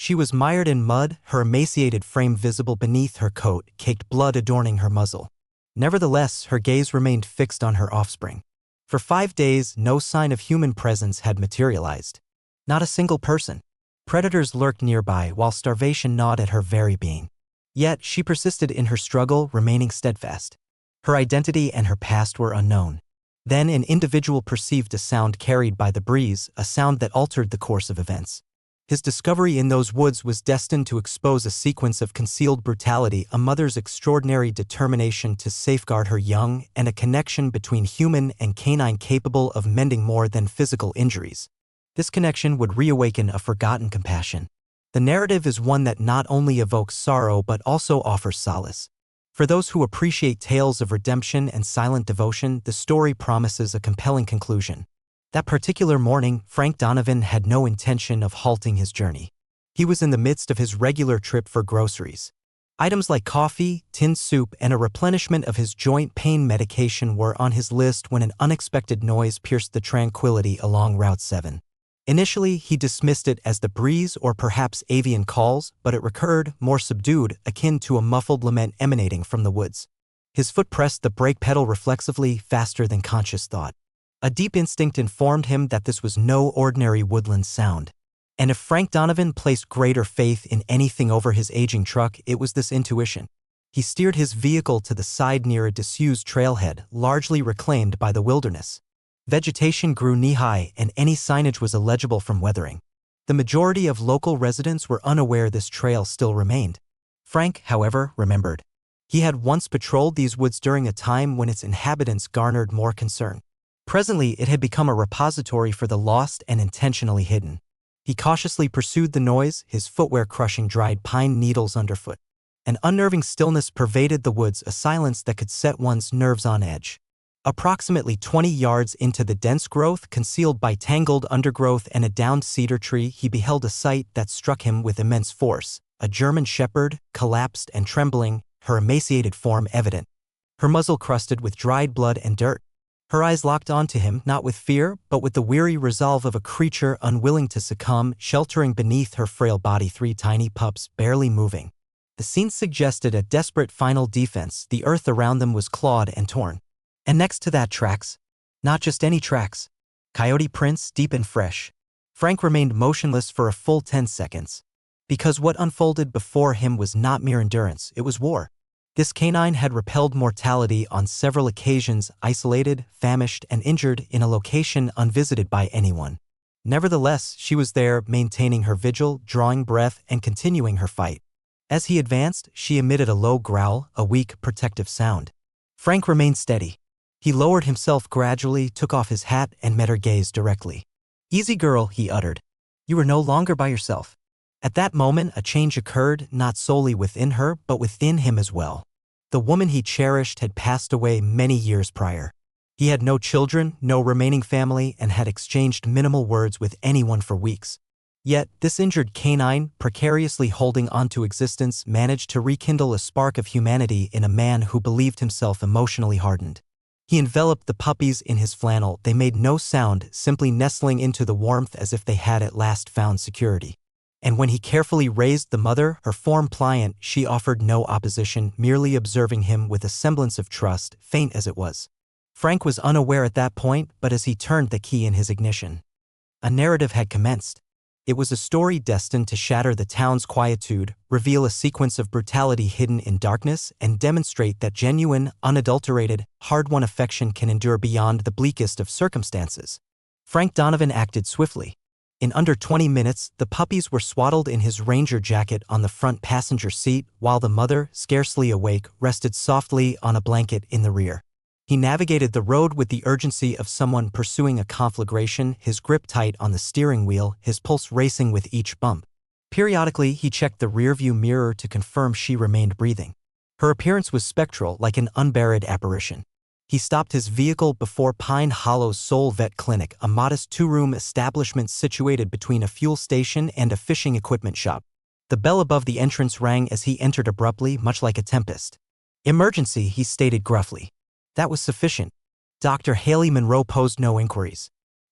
She was mired in mud, her emaciated frame visible beneath her coat, caked blood adorning her muzzle. Nevertheless, her gaze remained fixed on her offspring. For 5 days, no sign of human presence had materialized. Not a single person. Predators lurked nearby while starvation gnawed at her very being. Yet, she persisted in her struggle, remaining steadfast. Her identity and her past were unknown. Then an individual perceived a sound carried by the breeze, a sound that altered the course of events. His discovery in those woods was destined to expose a sequence of concealed brutality, a mother's extraordinary determination to safeguard her young, and a connection between human and canine capable of mending more than physical injuries. This connection would reawaken a forgotten compassion. The narrative is one that not only evokes sorrow but also offers solace. For those who appreciate tales of redemption and silent devotion, the story promises a compelling conclusion. That particular morning, Frank Donovan had no intention of halting his journey. He was in the midst of his regular trip for groceries. Items like coffee, tinned soup, and a replenishment of his joint pain medication were on his list when an unexpected noise pierced the tranquility along Route 7. Initially, he dismissed it as the breeze or perhaps avian calls, but it recurred, more subdued, akin to a muffled lament emanating from the woods. His foot pressed the brake pedal reflexively, faster than conscious thought. A deep instinct informed him that this was no ordinary woodland sound. And if Frank Donovan placed greater faith in anything over his aging truck, it was this intuition. He steered his vehicle to the side near a disused trailhead, largely reclaimed by the wilderness. Vegetation grew knee-high, and any signage was illegible from weathering. The majority of local residents were unaware this trail still remained. Frank, however, remembered. He had once patrolled these woods during a time when its inhabitants garnered more concern. Presently, it had become a repository for the lost and intentionally hidden. He cautiously pursued the noise, his footwear crushing dried pine needles underfoot. An unnerving stillness pervaded the woods, a silence that could set one's nerves on edge. Approximately 20 yards into the dense growth, concealed by tangled undergrowth and a downed cedar tree, he beheld a sight that struck him with immense force. A German shepherd, collapsed and trembling, her emaciated form evident. Her muzzle crusted with dried blood and dirt. Her eyes locked onto him, not with fear, but with the weary resolve of a creature unwilling to succumb, sheltering beneath her frail body 3 tiny pups, barely moving. The scene suggested a desperate final defense. The earth around them was clawed and torn. And next to that, tracks. Not just any tracks. Coyote prints, deep and fresh. Frank remained motionless for a full 10 seconds. Because what unfolded before him was not mere endurance, it was war. This canine had repelled mortality on several occasions, isolated, famished, and injured in a location unvisited by anyone. Nevertheless, she was there, maintaining her vigil, drawing breath, and continuing her fight. As he advanced, she emitted a low growl, a weak, protective sound. Frank remained steady. He lowered himself gradually, took off his hat, and met her gaze directly. "Easy girl," he uttered. "You are no longer by yourself." At that moment, a change occurred, not solely within her, but within him as well. The woman he cherished had passed away many years prior. He had no children, no remaining family, and had exchanged minimal words with anyone for weeks. Yet, this injured canine, precariously holding onto existence, managed to rekindle a spark of humanity in a man who believed himself emotionally hardened. He enveloped the puppies in his flannel. They made no sound, simply nestling into the warmth as if they had at last found security. And when he carefully raised the mother, her form pliant, she offered no opposition, merely observing him with a semblance of trust, faint as it was. Frank was unaware at that point, but as he turned the key in his ignition, a narrative had commenced. It was a story destined to shatter the town's quietude, reveal a sequence of brutality hidden in darkness, and demonstrate that genuine, unadulterated, hard-won affection can endure beyond the bleakest of circumstances. Frank Donovan acted swiftly. In under 20 minutes, the puppies were swaddled in his ranger jacket on the front passenger seat, while the mother, scarcely awake, rested softly on a blanket in the rear. He navigated the road with the urgency of someone pursuing a conflagration, his grip tight on the steering wheel, his pulse racing with each bump. Periodically, he checked the rearview mirror to confirm she remained breathing. Her appearance was spectral, like an unburied apparition. He stopped his vehicle before Pine Hollow's Soul Vet Clinic, a modest 2-room establishment situated between a fuel station and a fishing equipment shop. The bell above the entrance rang as he entered abruptly, much like a tempest. "Emergency," he stated gruffly. That was sufficient. Dr. Haley Monroe posed no inquiries.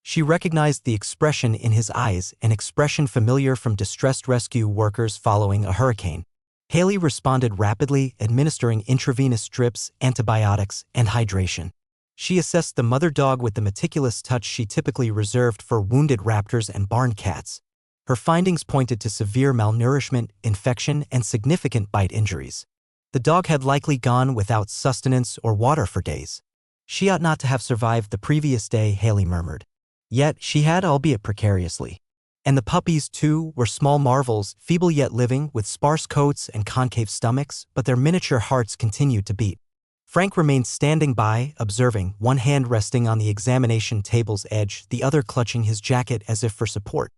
She recognized the expression in his eyes, an expression familiar from distressed rescue workers following a hurricane. Haley responded rapidly, administering intravenous drips, antibiotics, and hydration. She assessed the mother dog with the meticulous touch she typically reserved for wounded raptors and barn cats. Her findings pointed to severe malnourishment, infection, and significant bite injuries. The dog had likely gone without sustenance or water for days. She ought not to have survived the previous day, Haley murmured. Yet she had, albeit precariously. And the puppies, too, were small marvels, feeble yet living, with sparse coats and concave stomachs, but their miniature hearts continued to beat. Frank remained standing by, observing, one hand resting on the examination table's edge, the other clutching his jacket as if for support.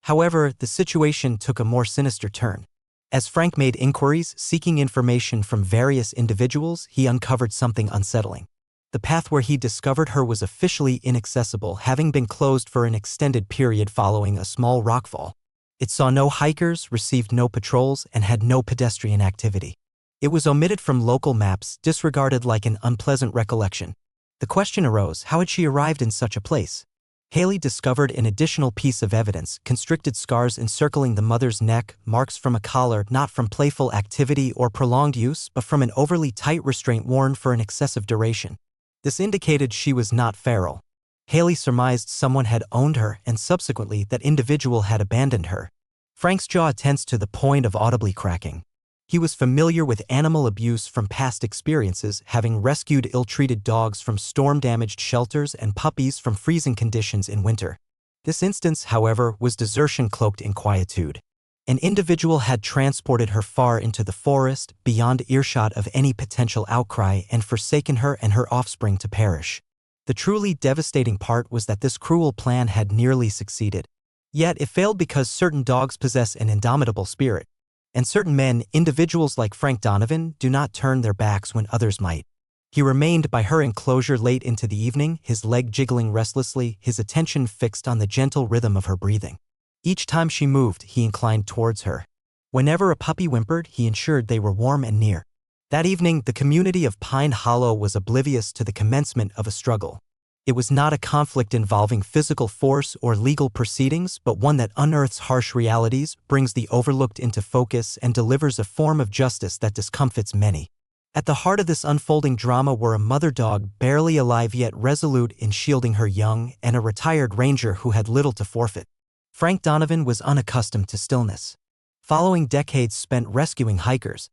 However, the situation took a more sinister turn. As Frank made inquiries, seeking information from various individuals, he uncovered something unsettling. The path where he discovered her was officially inaccessible, having been closed for an extended period following a small rockfall. It saw no hikers, received no patrols, and had no pedestrian activity. It was omitted from local maps, disregarded like an unpleasant recollection. The question arose, how had she arrived in such a place? Haley discovered an additional piece of evidence, constricted scars encircling the mother's neck, marks from a collar, not from playful activity or prolonged use, but from an overly tight restraint worn for an excessive duration. This indicated she was not feral. Haley surmised someone had owned her and subsequently that individual had abandoned her. Frank's jaw tensed to the point of audibly cracking. He was familiar with animal abuse from past experiences, having rescued ill-treated dogs from storm-damaged shelters and puppies from freezing conditions in winter. This instance, however, was desertion cloaked in quietude. An individual had transported her far into the forest, beyond earshot of any potential outcry, and forsaken her and her offspring to perish. The truly devastating part was that this cruel plan had nearly succeeded. Yet it failed because certain dogs possess an indomitable spirit. And certain men, individuals like Frank Donovan, do not turn their backs when others might. He remained by her enclosure late into the evening, his leg jiggling restlessly, his attention fixed on the gentle rhythm of her breathing. Each time she moved, he inclined towards her. Whenever a puppy whimpered, he ensured they were warm and near. That evening, the community of Pine Hollow was oblivious to the commencement of a struggle. It was not a conflict involving physical force or legal proceedings, but one that unearths harsh realities, brings the overlooked into focus, and delivers a form of justice that discomfits many. At the heart of this unfolding drama were a mother dog barely alive yet resolute in shielding her young, and a retired ranger who had little to forfeit. Frank Donovan was unaccustomed to stillness. Following decades spent rescuing hikers,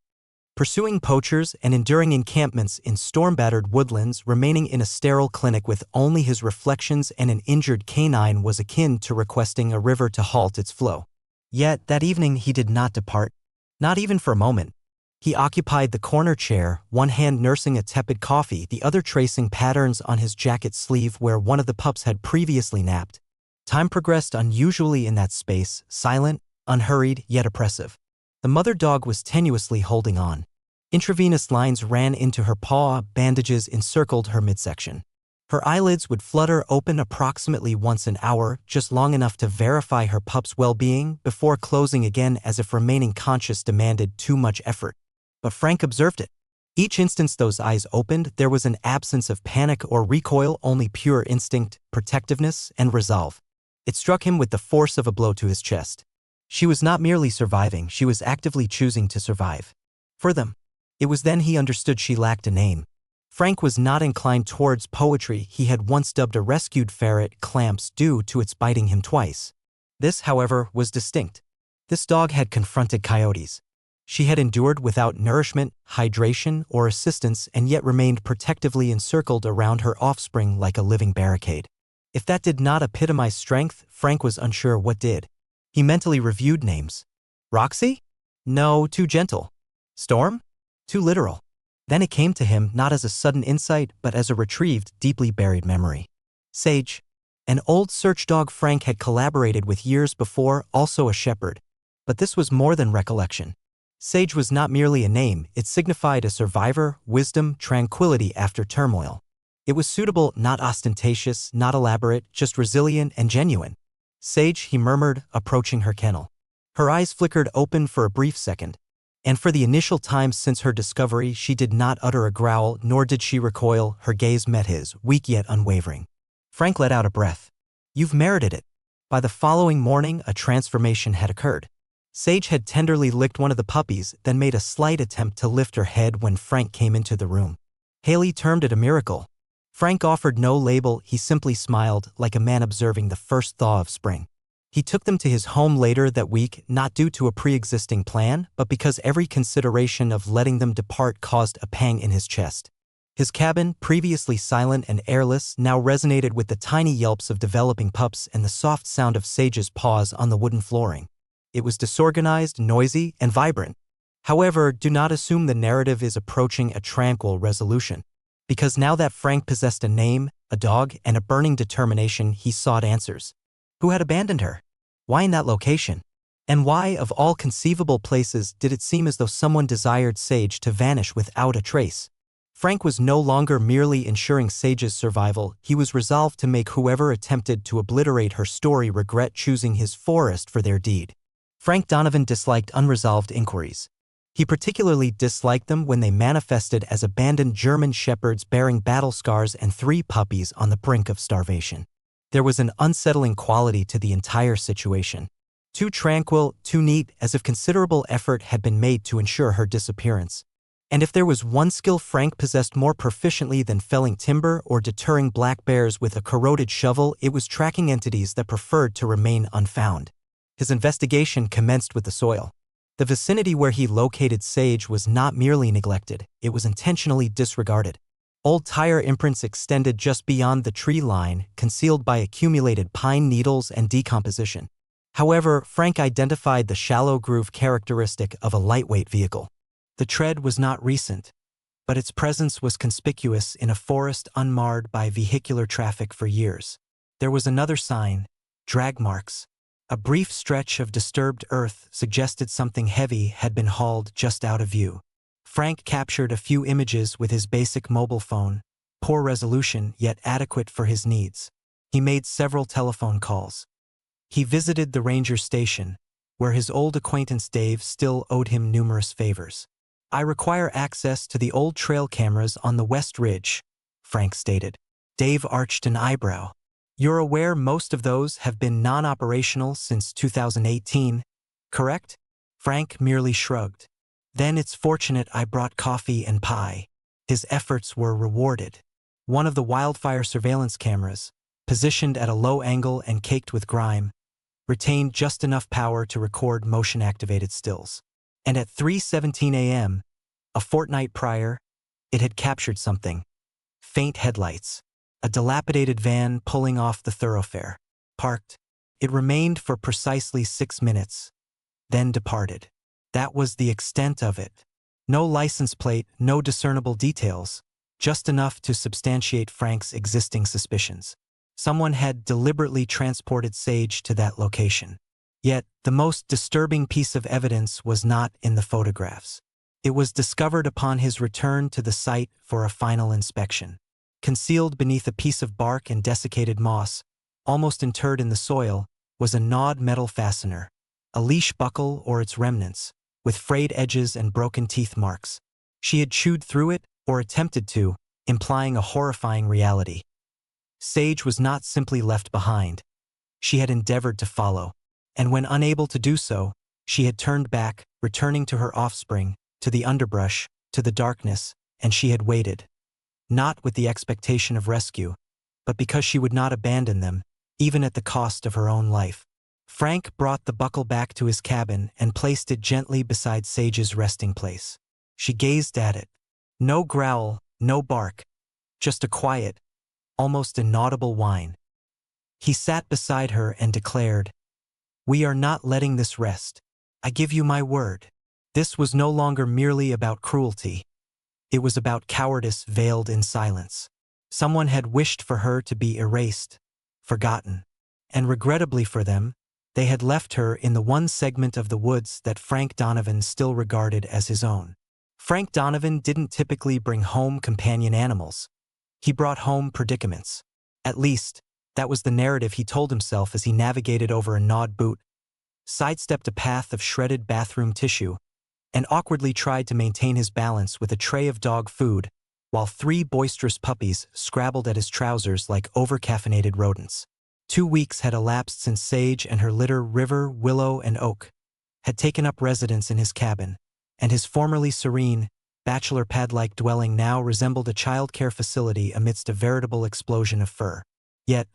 pursuing poachers, and enduring encampments in storm-battered woodlands, remaining in a sterile clinic with only his reflections and an injured canine was akin to requesting a river to halt its flow. Yet, that evening he did not depart. Not even for a moment. He occupied the corner chair, one hand nursing a tepid coffee, the other tracing patterns on his jacket sleeve where one of the pups had previously napped. Time progressed unusually in that space, silent, unhurried, yet oppressive. The mother dog was tenuously holding on. Intravenous lines ran into her paw, bandages encircled her midsection. Her eyelids would flutter open approximately once an hour, just long enough to verify her pup's well-being, before closing again as if remaining conscious demanded too much effort. But Frank observed it. Each instance those eyes opened, there was an absence of panic or recoil, only pure instinct, protectiveness, and resolve. It struck him with the force of a blow to his chest. She was not merely surviving, she was actively choosing to survive. For them. It was then he understood she lacked a name. Frank was not inclined towards poetry. He had once dubbed a rescued ferret Clamps due to its biting him twice. This, however, was distinct. This dog had confronted coyotes. She had endured without nourishment, hydration, or assistance, and yet remained protectively encircled around her offspring like a living barricade. If that did not epitomize strength, Frank was unsure what did. He mentally reviewed names. Roxy? No, too gentle. Storm? Too literal. Then it came to him not as a sudden insight, but as a retrieved, deeply buried memory. Sage. An old search dog Frank had collaborated with years before, also a shepherd. But this was more than recollection. Sage was not merely a name, it signified a survivor, wisdom, tranquility after turmoil. It was suitable, not ostentatious, not elaborate, just resilient and genuine. Sage, he murmured, approaching her kennel. Her eyes flickered open for a brief second. And for the initial time since her discovery, she did not utter a growl, nor did she recoil. Her gaze met his, weak yet unwavering. Frank let out a breath. You've merited it. By the following morning, a transformation had occurred. Sage had tenderly licked one of the puppies, then made a slight attempt to lift her head when Frank came into the room. Haley termed it a miracle. Frank offered no label, he simply smiled, like a man observing the first thaw of spring. He took them to his home later that week, not due to a pre-existing plan, but because every consideration of letting them depart caused a pang in his chest. His cabin, previously silent and airless, now resonated with the tiny yelps of developing pups and the soft sound of Sage's paws on the wooden flooring. It was disorganized, noisy, and vibrant. However, do not assume the narrative is approaching a tranquil resolution. Because now that Frank possessed a name, a dog, and a burning determination, he sought answers. Who had abandoned her? Why in that location? And why, of all conceivable places, did it seem as though someone desired Sage to vanish without a trace? Frank was no longer merely ensuring Sage's survival, he was resolved to make whoever attempted to obliterate her story regret choosing his forest for their deed. Frank Donovan disliked unresolved inquiries. He particularly disliked them when they manifested as abandoned German shepherds bearing battle scars and 3 puppies on the brink of starvation. There was an unsettling quality to the entire situation. Too tranquil, too neat, as if considerable effort had been made to ensure her disappearance. And if there was one skill Frank possessed more proficiently than felling timber or deterring black bears with a corroded shovel, it was tracking entities that preferred to remain unfound. His investigation commenced with the soil. The vicinity where he located Sage was not merely neglected, it was intentionally disregarded. Old tire imprints extended just beyond the tree line, concealed by accumulated pine needles and decomposition. However, Frank identified the shallow groove characteristic of a lightweight vehicle. The tread was not recent, but its presence was conspicuous in a forest unmarred by vehicular traffic for years. There was another sign, drag marks. A brief stretch of disturbed earth suggested something heavy had been hauled just out of view. Frank captured a few images with his basic mobile phone, poor resolution yet adequate for his needs. He made several telephone calls. He visited the ranger station, where his old acquaintance Dave still owed him numerous favors. I require access to the old trail cameras on the West Ridge, Frank stated. Dave arched an eyebrow. You're aware most of those have been non-operational since 2018, correct? Frank merely shrugged. Then it's fortunate I brought coffee and pie. His efforts were rewarded. One of the wildfire surveillance cameras, positioned at a low angle and caked with grime, retained just enough power to record motion-activated stills. And at 3:17 a.m., a fortnight prior, it had captured something. Faint headlights. A dilapidated van pulling off the thoroughfare. Parked. It remained for precisely 6 minutes, then departed. That was the extent of it. No license plate, no discernible details, just enough to substantiate Frank's existing suspicions. Someone had deliberately transported Sage to that location. Yet, the most disturbing piece of evidence was not in the photographs. It was discovered upon his return to the site for a final inspection. Concealed beneath a piece of bark and desiccated moss, almost interred in the soil, was a gnawed metal fastener, a leash buckle or its remnants, with frayed edges and broken teeth marks. She had chewed through it, or attempted to, implying a horrifying reality. Sage was not simply left behind. She had endeavored to follow, and when unable to do so, she had turned back, returning to her offspring, to the underbrush, to the darkness, and she had waited. Not with the expectation of rescue, but because she would not abandon them, even at the cost of her own life. Frank brought the buckle back to his cabin and placed it gently beside Sage's resting place. She gazed at it. No growl, no bark, just a quiet, almost inaudible whine. He sat beside her and declared, "We are not letting this rest. I give you my word." This was no longer merely about cruelty. It was about cowardice veiled in silence. Someone had wished for her to be erased, forgotten. And regrettably for them, they had left her in the one segment of the woods that Frank Donovan still regarded as his own. Frank Donovan didn't typically bring home companion animals. He brought home predicaments. At least, that was the narrative he told himself as he navigated over a gnawed boot, sidestepped a path of shredded bathroom tissue, and awkwardly tried to maintain his balance with a tray of dog food, while 3 boisterous puppies scrabbled at his trousers like over-caffeinated rodents. 2 weeks had elapsed since Sage and her litter River, Willow, and Oak had taken up residence in his cabin, and his formerly serene, bachelor pad-like dwelling now resembled a childcare facility amidst a veritable explosion of fur. Yet,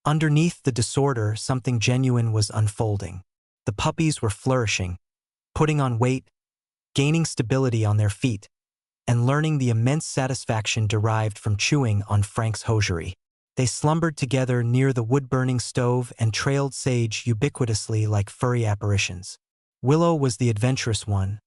underneath the disorder, something genuine was unfolding. The puppies were flourishing, putting on weight, gaining stability on their feet, and learning the immense satisfaction derived from chewing on Frank's hosiery. They slumbered together near the wood-burning stove and trailed Sage ubiquitously like furry apparitions. Willow was the adventurous one,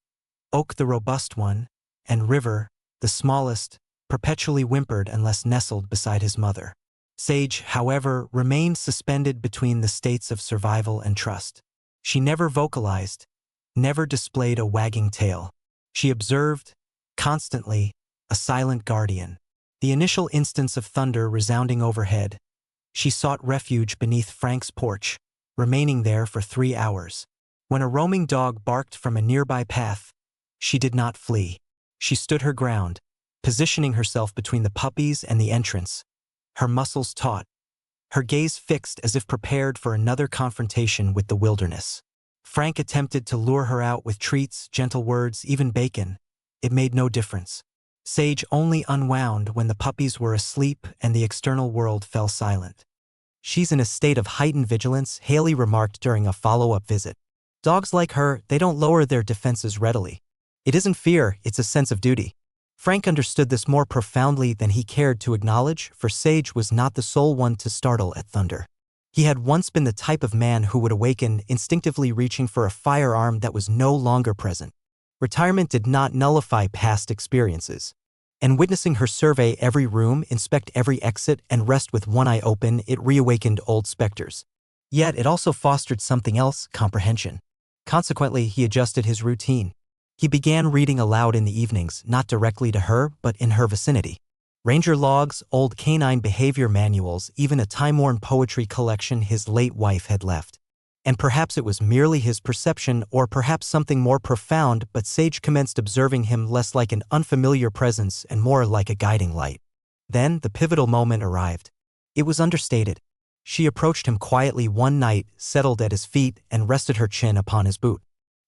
Oak the robust one, and River, the smallest, perpetually whimpered unless nestled beside his mother. Sage, however, remained suspended between the states of survival and trust. She never vocalized, never displayed a wagging tail. She observed, constantly, a silent guardian. The initial instance of thunder resounding overhead, she sought refuge beneath Frank's porch, remaining there for 3 hours. When a roaming dog barked from a nearby path, she did not flee. She stood her ground, positioning herself between the puppies and the entrance, her muscles taut, her gaze fixed as if prepared for another confrontation with the wilderness. Frank attempted to lure her out with treats, gentle words, even bacon. It made no difference. Sage only unwound when the puppies were asleep and the external world fell silent. "She's in a state of heightened vigilance," Haley remarked during a follow-up visit. "Dogs like her, they don't lower their defenses readily. It isn't fear, it's a sense of duty." Frank understood this more profoundly than he cared to acknowledge, for Sage was not the sole one to startle at thunder. He had once been the type of man who would awaken, instinctively reaching for a firearm that was no longer present. Retirement did not nullify past experiences. And witnessing her survey every room, inspect every exit, and rest with one eye open, it reawakened old specters. Yet it also fostered something else: comprehension. Consequently, he adjusted his routine. He began reading aloud in the evenings, not directly to her, but in her vicinity. Ranger logs, old canine behavior manuals, even a time-worn poetry collection his late wife had left. And perhaps it was merely his perception, or perhaps something more profound, but Sage commenced observing him less like an unfamiliar presence and more like a guiding light. Then the pivotal moment arrived. It was understated. She approached him quietly one night, settled at his feet, and rested her chin upon his boot.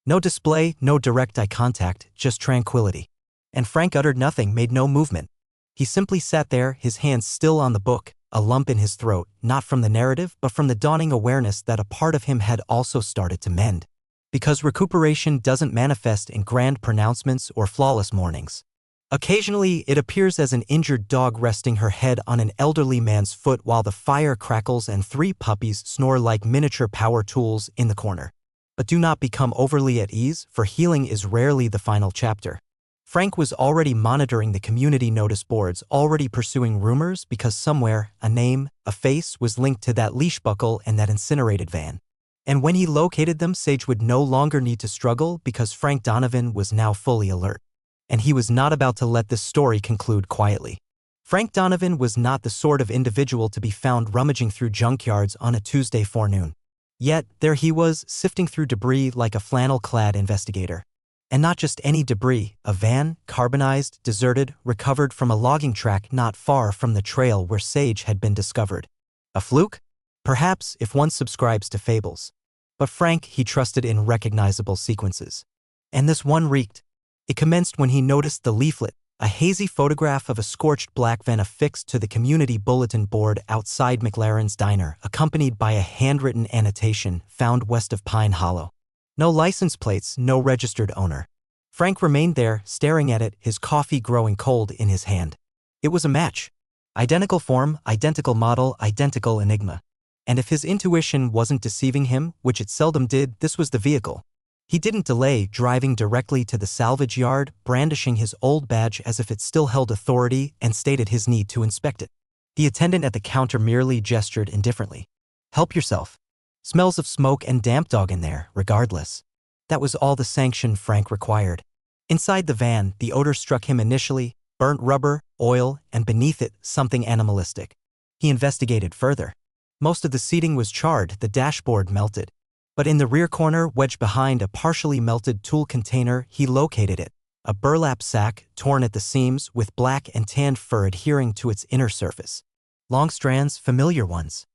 No display, no direct eye contact, just tranquility. And Frank uttered nothing, made no movement. He simply sat there, his hands still on the book, a lump in his throat, not from the narrative, but from the dawning awareness that a part of him had also started to mend. Because recuperation doesn't manifest in grand pronouncements or flawless mornings. Occasionally, it appears as an injured dog resting her head on an elderly man's foot while the fire crackles and 3 puppies snore like miniature power tools in the corner. But do not become overly at ease, for healing is rarely the final chapter. Frank was already monitoring the community notice boards, already pursuing rumors, because somewhere, a name, a face was linked to that leash buckle and that incinerated van. And when he located them, Sage would no longer need to struggle, because Frank Donovan was now fully alert. And he was not about to let this story conclude quietly. Frank Donovan was not the sort of individual to be found rummaging through junkyards on a Tuesday forenoon. Yet, there he was, sifting through debris like a flannel-clad investigator. And not just any debris, a van, carbonized, deserted, recovered from a logging track not far from the trail where Sage had been discovered. A fluke? Perhaps, if one subscribes to fables. But Frank, he trusted in recognizable sequences. And this one reeked. It commenced when he noticed the leaflet, a hazy photograph of a scorched black van affixed to the community bulletin board outside McLaren's diner, accompanied by a handwritten annotation found west of Pine Hollow. No license plates, no registered owner. Frank remained there, staring at it, his coffee growing cold in his hand. It was a match. Identical form, identical model, identical enigma. And if his intuition wasn't deceiving him, which it seldom did, this was the vehicle. He didn't delay, driving directly to the salvage yard, brandishing his old badge as if it still held authority, and stated his need to inspect it. The attendant at the counter merely gestured indifferently. "Help yourself. Smells of smoke and damp dog in there, regardless." That was all the sanction Frank required. Inside the van, the odor struck him initially: burnt rubber, oil, and beneath it, something animalistic. He investigated further. Most of the seating was charred, the dashboard melted. But in the rear corner, wedged behind a partially melted tool container, he located it. A burlap sack, torn at the seams, with black and tanned fur adhering to its inner surface. Long strands, familiar ones.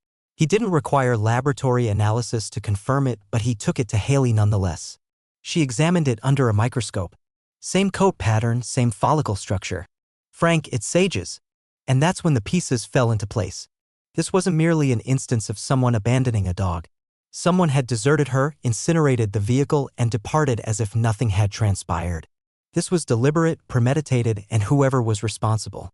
He didn't require laboratory analysis to confirm it, but he took it to Haley nonetheless. She examined it under a microscope. Same coat pattern, same follicle structure. Frank, it's Sage's. And that's when the pieces fell into place. This wasn't merely an instance of someone abandoning a dog. Someone had deserted her, incinerated the vehicle, and departed as if nothing had transpired. This was deliberate, premeditated, and whoever was responsible.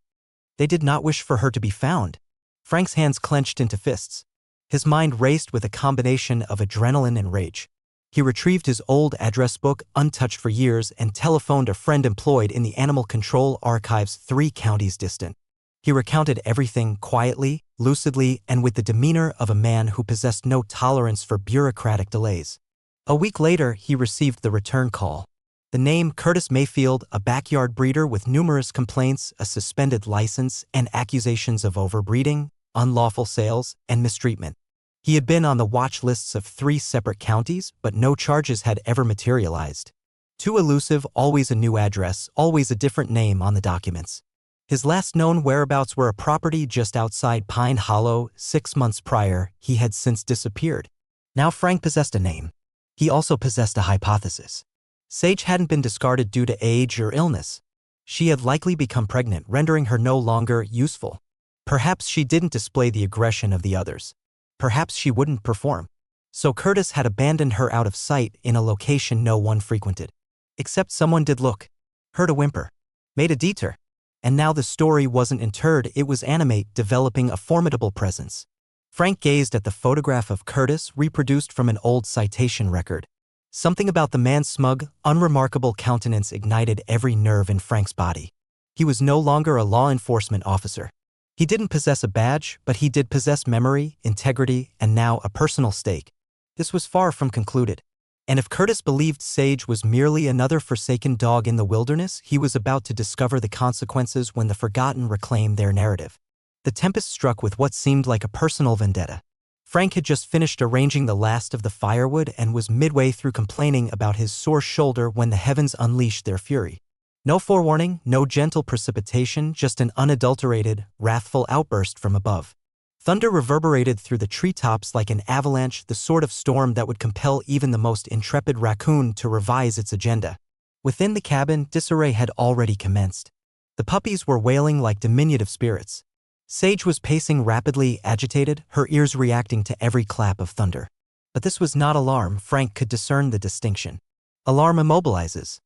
They did not wish for her to be found. Frank's hands clenched into fists. His mind raced with a combination of adrenaline and rage. He retrieved his old address book, untouched for years, and telephoned a friend employed in the animal control archives 3 counties distant. He recounted everything quietly, lucidly, and with the demeanor of a man who possessed no tolerance for bureaucratic delays. A week later, he received the return call. The name Curtis Mayfield, a backyard breeder with numerous complaints, a suspended license, and accusations of overbreeding, unlawful sales, and mistreatment. He had been on the watch lists of 3 separate counties, but no charges had ever materialized. Too elusive, always a new address, always a different name on the documents. His last known whereabouts were a property just outside Pine Hollow. 6 months prior, he had since disappeared. Now Frank possessed a name. He also possessed a hypothesis. Sage hadn't been discarded due to age or illness. She had likely become pregnant, rendering her no longer useful. Perhaps she didn't display the aggression of the others. Perhaps she wouldn't perform. So Curtis had abandoned her out of sight in a location no one frequented. Except someone did look, heard a whimper, made a detour. And now the story wasn't interred, it was animate, developing a formidable presence. Frank gazed at the photograph of Curtis, reproduced from an old citation record. Something about the man's smug, unremarkable countenance ignited every nerve in Frank's body. He was no longer a law enforcement officer. He didn't possess a badge, but he did possess memory, integrity, and now a personal stake. This was far from concluded. And if Curtis believed Sage was merely another forsaken dog in the wilderness, he was about to discover the consequences when the forgotten reclaimed their narrative. The tempest struck with what seemed like a personal vendetta. Frank had just finished arranging the last of the firewood and was midway through complaining about his sore shoulder when the heavens unleashed their fury. No forewarning, no gentle precipitation, just an unadulterated, wrathful outburst from above. Thunder reverberated through the treetops like an avalanche, the sort of storm that would compel even the most intrepid raccoon to revise its agenda. Within the cabin, disarray had already commenced. The puppies were wailing like diminutive spirits. Sage was pacing rapidly, agitated, her ears reacting to every clap of thunder. But this was not alarm. Frank could discern the distinction. Alarm immobilizes.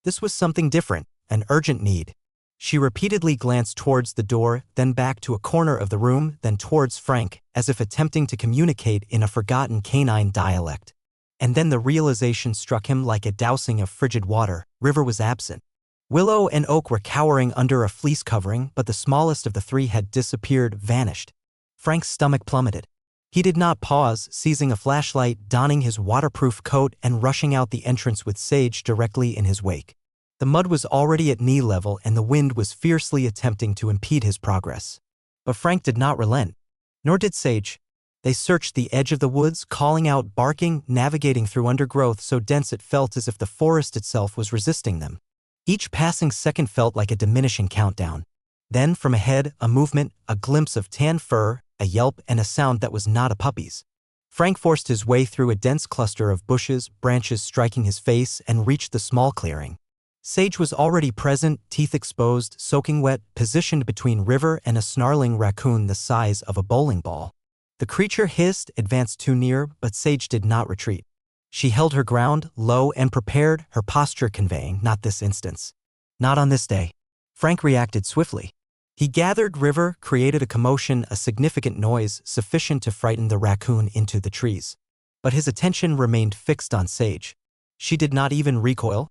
This was something different, an urgent need. She repeatedly glanced towards the door, then back to a corner of the room, then towards Frank, as if attempting to communicate in a forgotten canine dialect. And then the realization struck him like a dousing of frigid water. River was absent. Willow and Oak were cowering under a fleece covering, but the smallest of the 3 had disappeared, vanished. Frank's stomach plummeted. He did not pause, seizing a flashlight, donning his waterproof coat, and rushing out the entrance with Sage directly in his wake. The mud was already at knee level and the wind was fiercely attempting to impede his progress. But Frank did not relent. Nor did Sage. They searched the edge of the woods, calling out, barking, navigating through undergrowth so dense it felt as if the forest itself was resisting them. Each passing second felt like a diminishing countdown. Then, from ahead, a movement, a glimpse of tan fur, a yelp, and a sound that was not a puppy's. Frank forced his way through a dense cluster of bushes, branches striking his face, and reached the small clearing. Sage was already present, teeth exposed, soaking wet, positioned between River and a snarling raccoon the size of a bowling ball. The creature hissed, advanced too near, but Sage did not retreat. She held her ground, low and prepared, her posture conveying, not this instance. Not on this day. Frank reacted swiftly. He gathered River, created a commotion, a significant noise, sufficient to frighten the raccoon into the trees. But his attention remained fixed on Sage. She did not even recoil.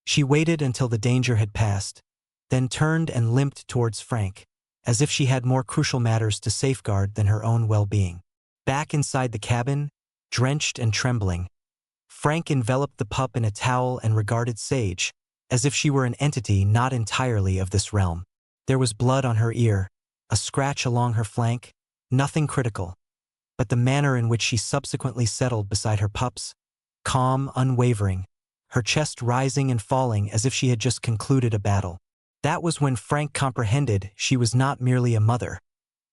She waited until the danger had passed, then turned and limped towards Frank, as if she had more crucial matters to safeguard than her own well-being. Back inside the cabin, drenched and trembling, Frank enveloped the pup in a towel and regarded Sage, as if she were an entity not entirely of this realm. There was blood on her ear, a scratch along her flank, nothing critical, but the manner in which she subsequently settled beside her pups, calm, unwavering, her chest rising and falling as if she had just concluded a battle. That was when Frank comprehended she was not merely a mother.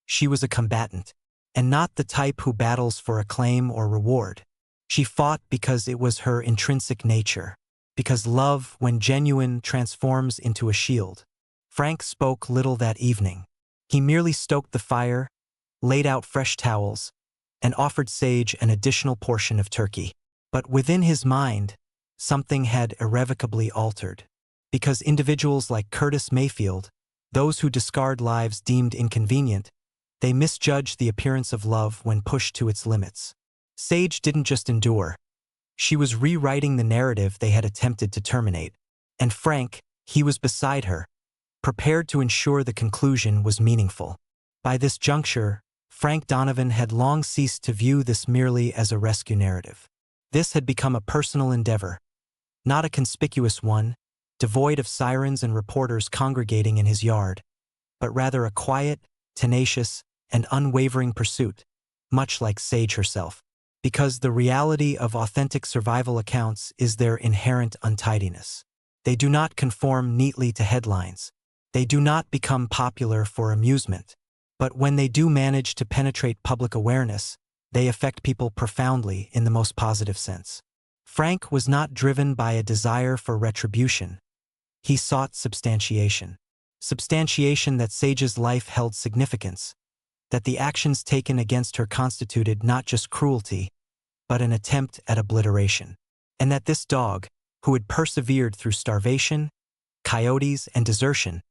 She was a combatant. and not the type who battles for acclaim or reward. She fought because it was her intrinsic nature, because love, when genuine, transforms into a shield. Frank spoke little that evening. He merely stoked the fire, laid out fresh towels, and offered Sage an additional portion of turkey. But within his mind, something had irrevocably altered. Because individuals like Curtis Mayfield, those who discard lives deemed inconvenient, they misjudge the appearance of love when pushed to its limits. Sage didn't just endure. She was rewriting the narrative they had attempted to terminate. And Frank, he was beside her, prepared to ensure the conclusion was meaningful. By this juncture, Frank Donovan had long ceased to view this merely as a rescue narrative. This had become a personal endeavor, not a conspicuous one, devoid of sirens and reporters congregating in his yard, but rather a quiet, tenacious, and unwavering pursuit, much like Sage herself. Because the reality of authentic survival accounts is their inherent untidiness. They do not conform neatly to headlines. They do not become popular for amusement. But when they do manage to penetrate public awareness, they affect people profoundly in the most positive sense. Frank was not driven by a desire for retribution. He sought substantiation. Substantiation that Sage's life held significance, that the actions taken against her constituted not just cruelty, but an attempt at obliteration. And that this dog, who had persevered through starvation, coyotes, and desertion,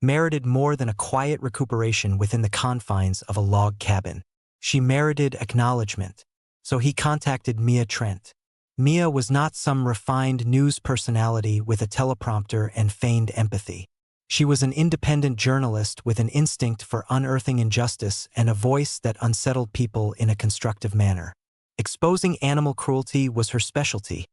merited more than a quiet recuperation within the confines of a log cabin. She merited acknowledgement. So he contacted Mia Trent. Mia was not some refined news personality with a teleprompter and feigned empathy. She was an independent journalist with an instinct for unearthing injustice and a voice that unsettled people in a constructive manner. Exposing animal cruelty was her specialty.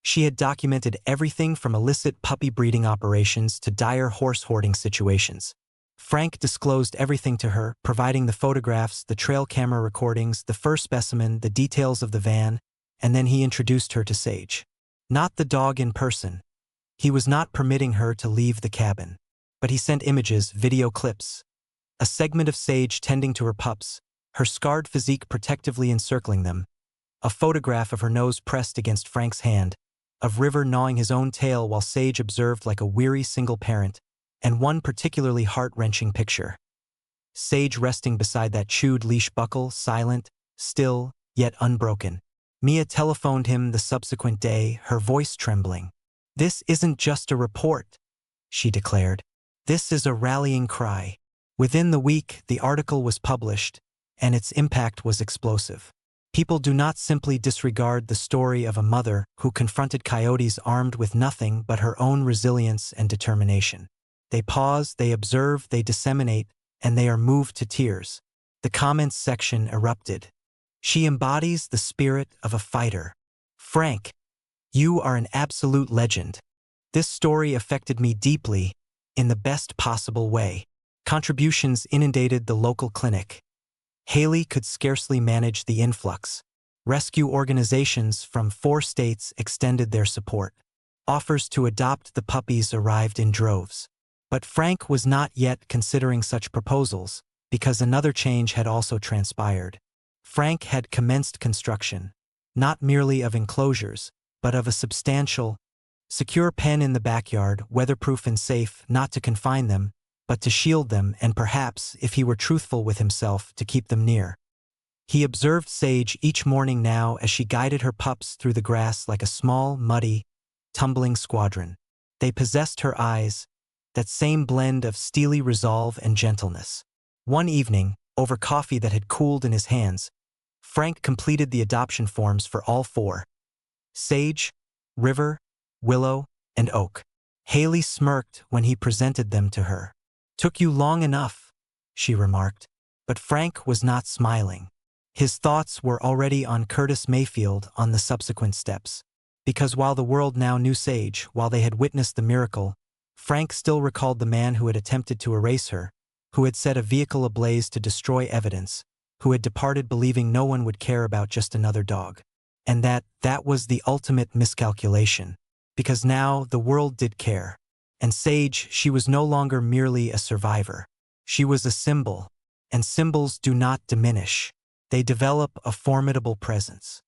She had documented everything from illicit puppy breeding operations to dire horse hoarding situations. Frank disclosed everything to her, providing the photographs, the trail camera recordings, the fur specimen, the details of the van, and then he introduced her to Sage. Not the dog in person. He was not permitting her to leave the cabin. But he sent images, video clips. A segment of Sage tending to her pups, her scarred physique protectively encircling them. A photograph of her nose pressed against Frank's hand, of River gnawing his own tail while Sage observed like a weary single parent, and one particularly heart-wrenching picture. Sage resting beside that chewed leash buckle, silent, still, yet unbroken. Mia telephoned him the subsequent day, her voice trembling. "This isn't just a report," she declared. "This is a rallying cry." Within the week, the article was published, and its impact was explosive. People do not simply disregard the story of a mother who confronted coyotes armed with nothing but her own resilience and determination. They pause, they observe, they disseminate, and they are moved to tears. The comments section erupted. "She embodies the spirit of a fighter. Frank, you are an absolute legend. This story affected me deeply, in the best possible way." Contributions inundated the local clinic. Haley could scarcely manage the influx. Rescue organizations from 4 states extended their support. Offers to adopt the puppies arrived in droves. But Frank was not yet considering such proposals, because another change had also transpired. Frank had commenced construction, not merely of enclosures, but of a substantial, secure pen in the backyard, weatherproof and safe, not to confine them, but to shield them and perhaps, if he were truthful with himself, to keep them near. He observed Sage each morning now as she guided her pups through the grass like a small, muddy, tumbling squadron. They possessed her eyes, that same blend of steely resolve and gentleness. One evening, over coffee that had cooled in his hands, Frank completed the adoption forms for all 4. Sage, River, Willow, and Oak. Haley smirked when he presented them to her. "Took you long enough," she remarked. But Frank was not smiling. His thoughts were already on Curtis Mayfield on the subsequent steps. Because while the world now knew Sage, while they had witnessed the miracle, Frank still recalled the man who had attempted to erase her, who had set a vehicle ablaze to destroy evidence, who had departed believing no one would care about just another dog. And that was the ultimate miscalculation. Because now the world did care. And Sage, she was no longer merely a survivor. She was a symbol, and symbols do not diminish. They develop a formidable presence.